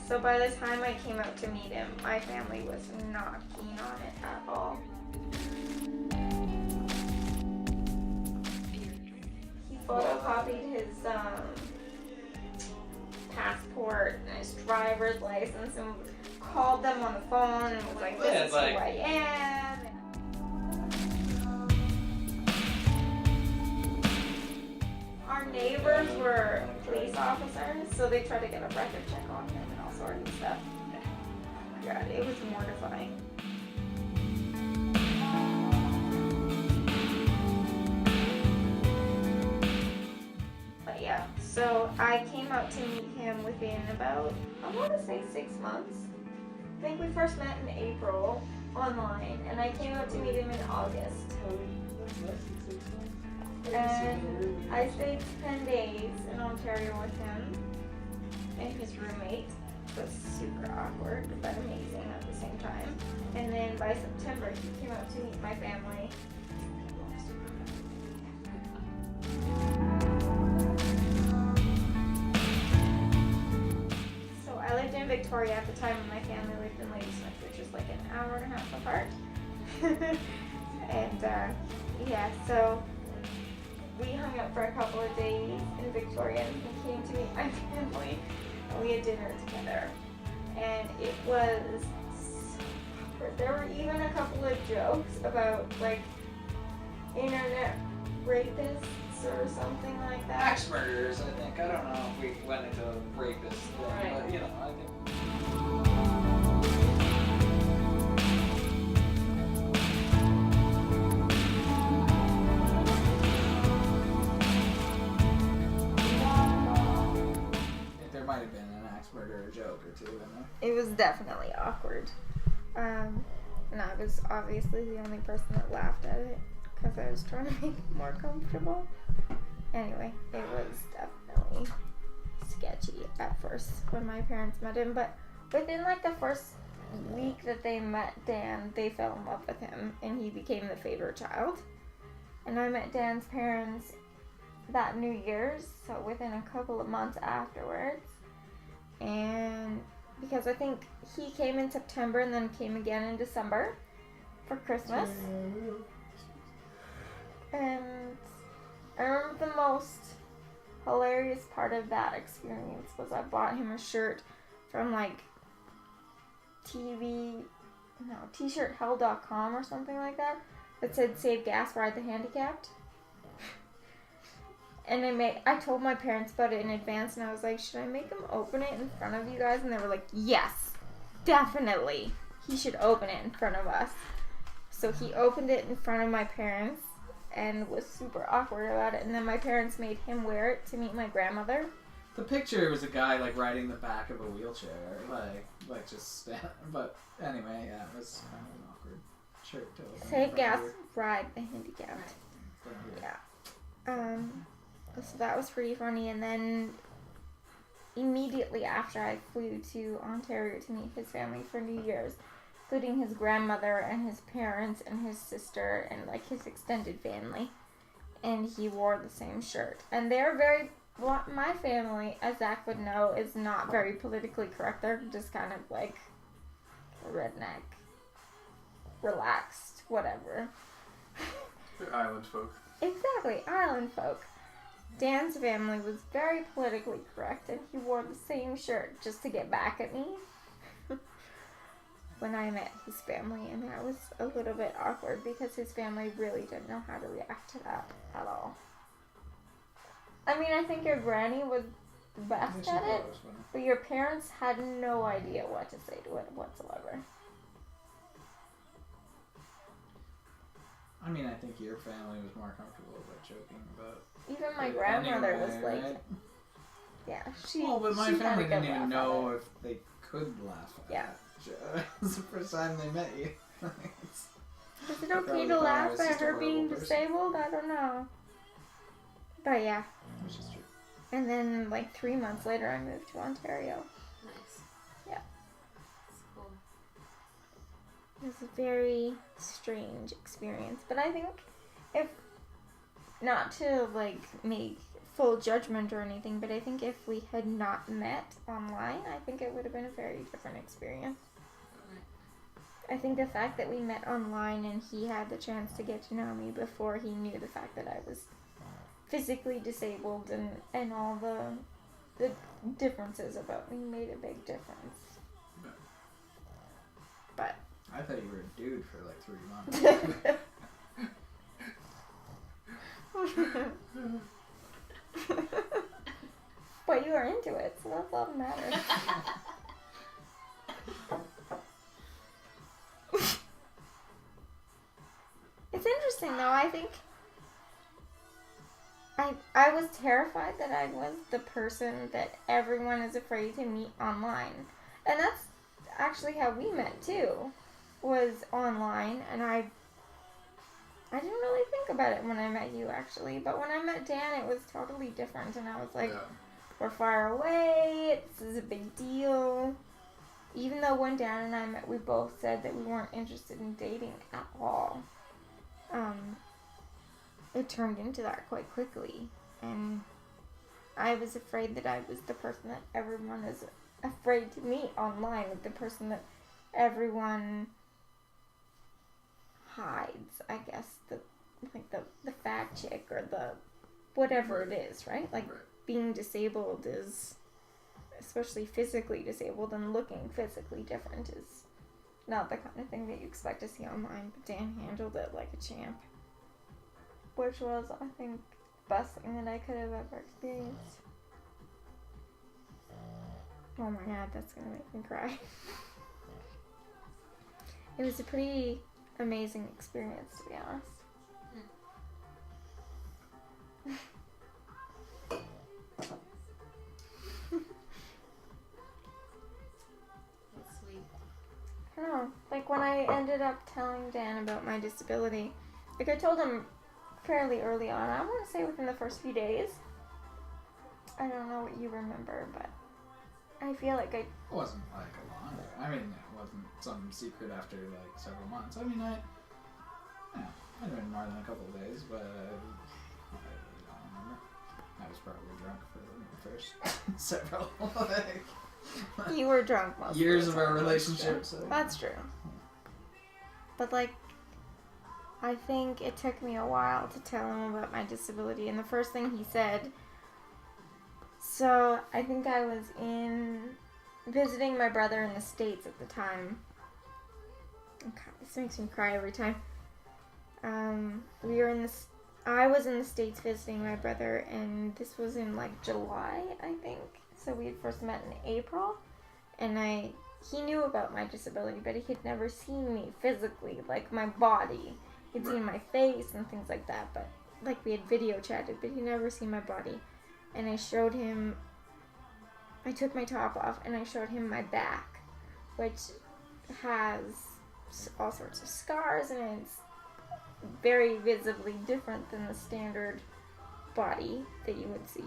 So by the time I came out to meet him, my family was not keen on it at all. He photocopied his passport and his driver's license and called them on the phone and was like, this is who I am. Our neighbors were police officers, so they tried to get a record check on him and all sorts of stuff. Oh my god, it was mortifying. But yeah, so I came out to meet him within about, I want to say 6 months. I think we first met in April online, and I came out to meet him in August. And I stayed 10 days in Ontario with him and his roommate. It was super awkward, but amazing at the same time. And then by September, he came out to meet my family. So I lived in Victoria at the time, and my family lived in Ladysmith, which is like an hour and a half apart. And yeah, so we hung out for a couple of days in Victoria, and he came to meet my family, and we had dinner together. And it was so awkward. There were even a couple of jokes about like internet rapists or something like that. Axe murderers, I think. I don't know if we went into a rapist thing, Right. but you know, I think. There might have been an axe murderer joke or two in there. It was definitely awkward. And I was obviously the only person that laughed at it because I was trying to make it more comfortable. Anyway, it was definitely sketchy at first when my parents met him, but within like the first week that they met Dan, they fell in love with him and he became the favorite child. And I met Dan's parents that New Year's, so within a couple of months afterwards. And because I think he came in September and then came again in December for Christmas. And I remember the most hilarious part of that experience was I bought him a shirt from like t-shirthell.com or something like that said Save Gas, Ride the Handicapped. And I told my parents about it in advance, and I was like, should I make him open it in front of you guys? And they were like, yes, definitely. He should open it in front of us. So he opened it in front of my parents and was super awkward about it. And then my parents made him wear it to meet my grandmother. The picture was a guy like riding the back of a wheelchair, like just stand. But anyway, yeah, it was kind of an awkward shirt to open. Save Gas, Ride the Handicapped. Yeah. So that was pretty funny. And then immediately after, I flew to Ontario to meet his family for New Year's, including his grandmother and his parents and his sister and like his extended family. And he wore the same shirt. And they're very, my family, as Zach would know, is not very politically correct. They're just kind of like redneck, relaxed, whatever. They're island folk. Exactly, island folk. Dan's family was very politically correct, and he wore the same shirt just to get back at me when I met his family, and that was a little bit awkward because his family really didn't know how to react to that at all. I mean, I think your granny was the best at it, but your parents had no idea what to say to it whatsoever. I mean, I think your family was more comfortable about joking about. Even my grandmother was like, right? yeah, Well, but my she family had a didn't good even laugh know at it. if they could laugh at Yeah. that. It's the first time they met you. Is it okay probably to thought I laugh was at just a her horrible being person. disabled? I don't know. But yeah. Which is true. And then like 3 months later I moved to Ontario. Nice. Yeah. That's cool. It was a very strange experience. But I think if not to like make full judgment or anything, but I think if we had not met online, I think it would have been a very different experience. I think the fact that we met online and he had the chance to get to know me before he knew the fact that I was physically disabled and all the differences about me made a big difference. But I thought you were a dude for like 3 months. But you were into it, so that's all that matters. It's interesting though, I think I was terrified that I was the person that everyone is afraid to meet online. And that's actually how we met too, was online, and I didn't really think about it when I met you actually, but when I met Dan it was totally different, and I was like, we're far away, this is a big deal. Even though when Dan and I met, we both said that we weren't interested in dating at all. It turned into that quite quickly, and I was afraid that I was the person that everyone is afraid to meet online, like the person that everyone hides, I guess, the fat chick or the whatever it is, right? Like being disabled is, especially physically disabled and looking physically different, is not the kind of thing that you expect to see online, but Dan handled it like a champ. Which was, I think, the best thing that I could have ever experienced. Oh my god, that's gonna make me cry. It was a pretty amazing experience, to be honest. That's sweet. I don't know, like when I ended up telling Dan about my disability, like I told him fairly early on, I want to say within the first few days. I don't know what you remember, but I feel like It wasn't like a long, I mean, it wasn't some secret after like several months. I mean, I'd been more than a couple of days, but I really don't remember. I was probably drunk for the first several, like, you were drunk most years of of the our time. relationship. So. That's true. But like, I think it took me a while to tell him about my disability, and the first thing he said, so I think I was visiting my brother in the States at the time. God, this makes me cry every time. I was in the States visiting my brother, and this was in like July, I think. So we had first met in April, and he knew about my disability, but he had never seen me physically, like my body. He'd seen my face and things like that, but like we had video chatted, but he'd never seen my body. And I took my top off and I showed him my back, which has all sorts of scars, and it's very visibly different than the standard body that you would see.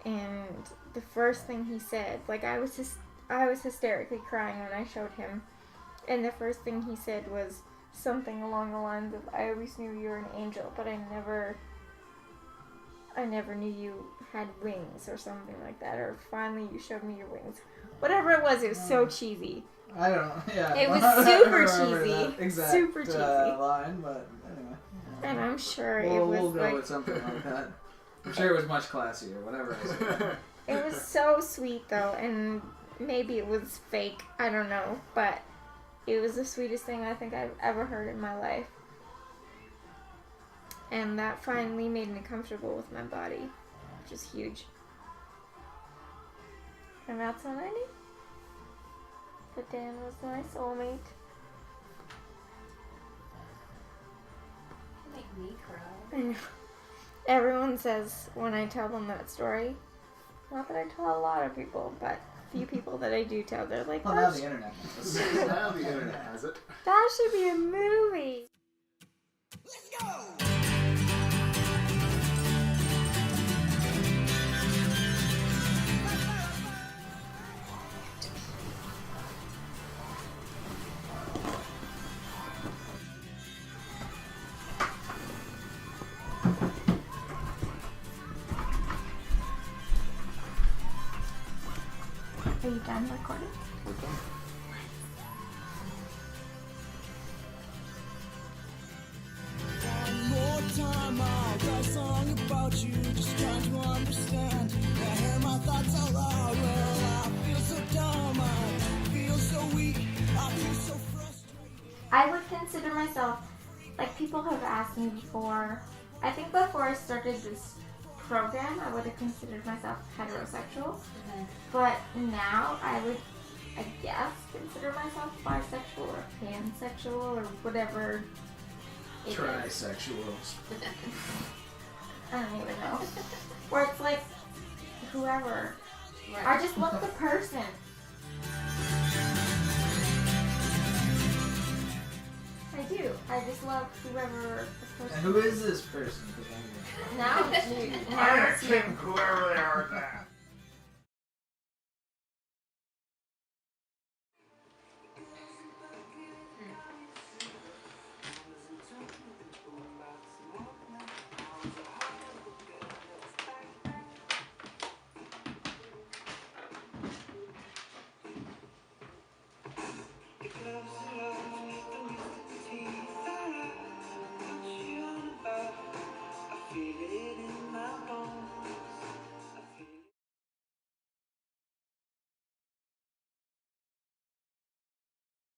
And the first thing he said, like I was hysterically crying when I showed him, and the first thing he said was something along the lines of, I always knew you were an angel, but I never knew you had wings, or something like that, or finally you showed me your wings. Whatever it was so cheesy. I don't know. Yeah. It was I super don't remember cheesy. that exact, Super cheesy. line, but anyway. And I'm sure We'll it was go like, with something like that. I'm sure it was much classier, whatever I said. it was so sweet though, and maybe it was fake, I don't know, but it was the sweetest thing I think I've ever heard in my life. And that finally made me comfortable with my body, which is huge. And that's when I knew that Dan was my soulmate. You make me cry. I know. Everyone says when I tell them that story, not that I tell a lot of people, but few people that I do tell, they're like, Well, now the internet knows. Now the internet has it. that should be a movie. Let's go! you done recording? We're done. One more time, I'll write a song about you, just trying to understand. I hear my thoughts out loud. Well, I feel so dumb, I feel so weak, I feel so frustrated. I would consider myself, like people have asked me before, I think before I started this program, I would have considered myself heterosexual. But now I would, I guess, consider myself bisexual or pansexual or whatever it is. Trisexuals. I don't even know. Where it's like, whoever. Right. I just love the person. I do. I just love whoever the And person who is this person? 'Cause I'm- Now it's you. Now it's you. Whoever they are now.